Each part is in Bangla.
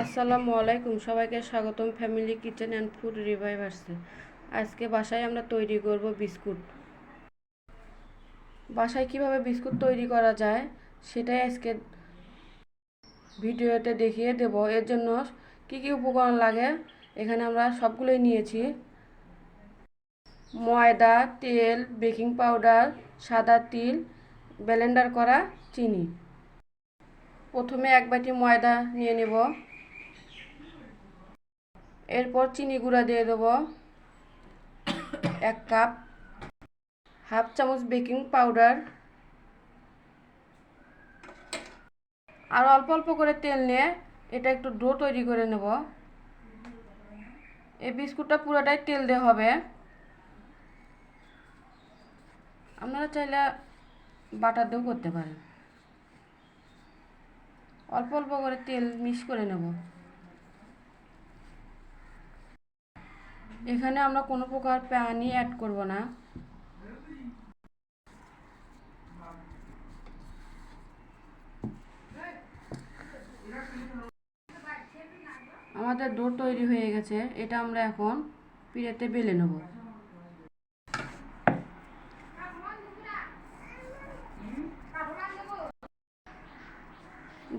আসসালামু আলাইকুম, সবাইকে স্বাগতম ফ্যামিলি কিচেন অ্যান্ড ফুড রিভাইভার্সে। আজকে বাসায় আমরা তৈরি করব বিস্কুট। বাসায় কিভাবে বিস্কুট তৈরি করা যায় সেটাই আজকে ভিডিওতে দেখিয়ে দেব। এর জন্য কি কি উপকরণ লাগে এখানে আমরা সবগুলোই নিয়েছি। ময়দা, তেল, বেকিং পাউডার, সাদা তিল, ব্লেন্ডার করা চিনি। প্রথমে এক বাটি ময়দা নিয়ে নেব, এরপর চিনি গুঁড়া দিয়ে দেবো 1 কাপ, হাফ চামচ বেকিং পাউডার, আর অল্প অল্প করে তেল নিয়ে এটা একটু ডো তৈরি করে নেব। এই বিস্কুটটা পুরোটাই তেল দিয়ে হবে। আপনারা চাইলে বাটার দিয়েও করতে পারেন। অল্প অল্প করে তেল মিক্স করে নেব। এখানে আমরা কোনো প্রকার পানি অ্যাড করব না। আমাদের ডো তৈরি হয়ে গেছে, এটা আমরা এখন পিড়েতে বেলে নেব।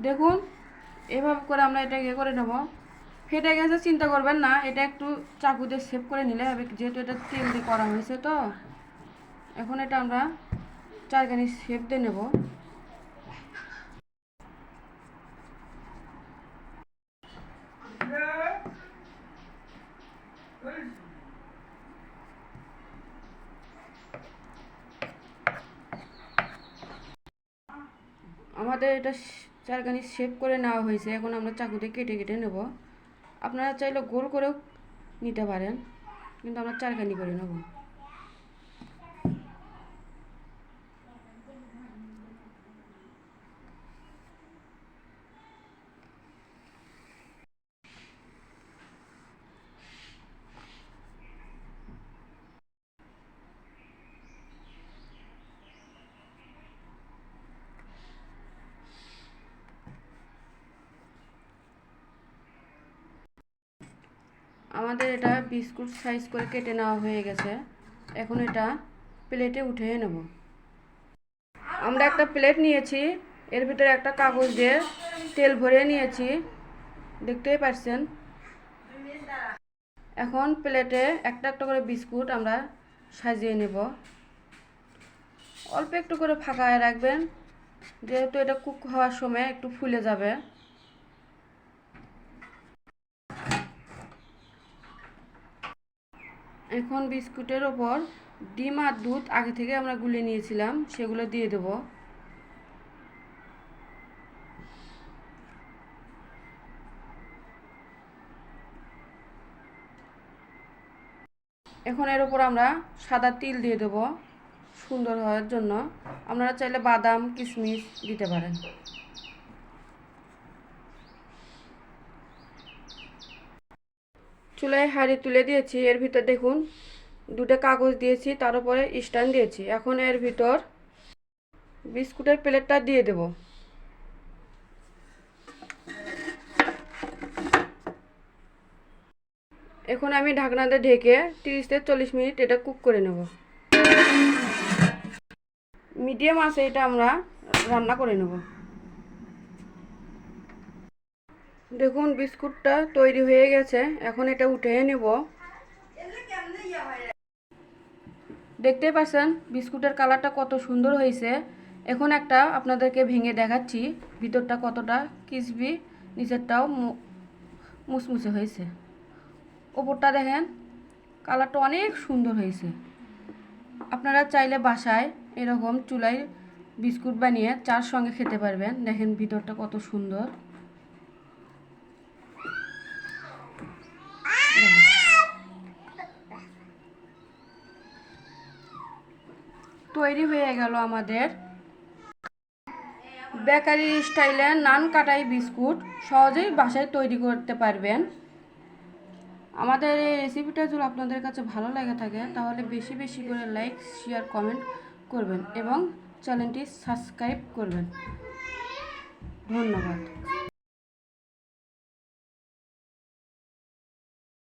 দেখুন এভাবে করে আমরা এটা ইয়ে করে নেব। ফেটে গেছে চিন্তা করবেন না, এটা একটু চাকু দিয়ে শেপ করে নিলে হবে, যেহেতু এটা তেল দিয়ে করা হয়েছে। তো এখন এটা আমরা চারখানি শেপ দিয়ে নেব। আমাদের এটা চারখানি শেপ করে নেওয়া হয়েছে। এখন আমরা চাকুতে কেটে কেটে নেব। আপনারা চাইলে গোল করেও নিতে পারেন, কিন্তু আমরা চারখানি করে নেব। আমাদের এটা বিস্কুট সাইজ করে কেটে নেওয়া হয়ে গেছে। এখন এটা প্লেটে উঠিয়ে নেব। আমরা একটা প্লেট নিয়েছি, এর ভিতরে একটা কাগজ দিয়ে তেল ভরে নিয়েছি, দেখতেই পাচ্ছেন। এখন প্লেটে একটা একটা করে বিস্কুট আমরা সাজিয়ে নেব। অল্প একটু করে ফাঁকা রাখবেন, যেহেতু এটা কুক হওয়ার সময় একটু ফুলে যাবে। এখন বিস্কুটের ওপর ডিম আর দুধ আগে থেকে আমরা গুলে নিয়েছিলাম, সেগুলো দিয়ে দেব। এখন এর উপর আমরা সাদা তিল দিয়ে দেব সুন্দর হওয়ার জন্য। আপনারা চাইলে বাদাম কিশমিশ দিতে পারেন। চুলায় হাঁড়ি তুলে দিয়েছি, এর ভিতর দেখুন দুটো কাগজ দিয়েছি, তার উপরে স্ট্যান্ড দিয়েছি। এখন এর ভিতর বিস্কুটের প্লেটটা দিয়ে দেব। এখন আমি ঢাকনাতে ঢেকে 30 থেকে 40 মিনিট এটা কুক করে নেব। মিডিয়াম আছে এটা আমরা রান্না করে নেব। দেখুন বিস্কুটটা তৈরি হয়ে গেছে, এখন এটা উঠিয়ে নেব। দেখতেই পাচ্ছেন বিস্কুটের কালারটা কত সুন্দর হয়েছে। এখন একটা আপনাদেরকে ভেঙে দেখাচ্ছি ভিতরটা কতটা ক্রিসপি, নিচেরটাও মুসমুসে হয়েছে। ওপরটা দেখেন কালারটা অনেক সুন্দর হয়েছে। আপনারা চাইলে বাসায় এরকম চুলায় বিস্কুট বানিয়ে চার সঙ্গে খেতে পারবেন। দেখেন ভিতরটা কত সুন্দর। তৈরি হয়ে গেল আমাদের বেকারি স্টাইলের নান কাটাই বিস্কুট। সহজেই বাসায় তৈরি করতে পারবেন। আমাদের এই রেসিপিটা যদি আপনাদের কাছে ভালো লেগে থাকে তাহলে বেশি বেশি করে লাইক শেয়ার কমেন্ট করবেন এবং চ্যানেলটি সাবস্ক্রাইব করবেন। ধন্যবাদ।